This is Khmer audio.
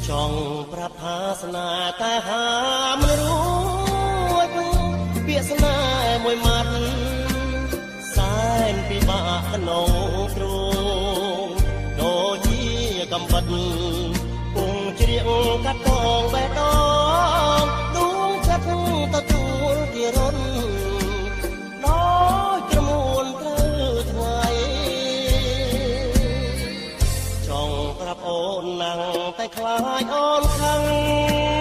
ចង់ប្រាប់ថាស្នេហ៍តែហាមិនរួចពាក្យស្នេហ៍មួយម៉ាត់សែនពិបាកក្នុងទ្រូងដូចជាកំបិតគង់ជ្រៀងកាត់តងបេះដូងដួងចិត្តទទួលជារុនដោយក្រមួនត្រូវថ្ងៃចង់ប្រាប់អូនណាំងតែខ្លាចអូនខឹង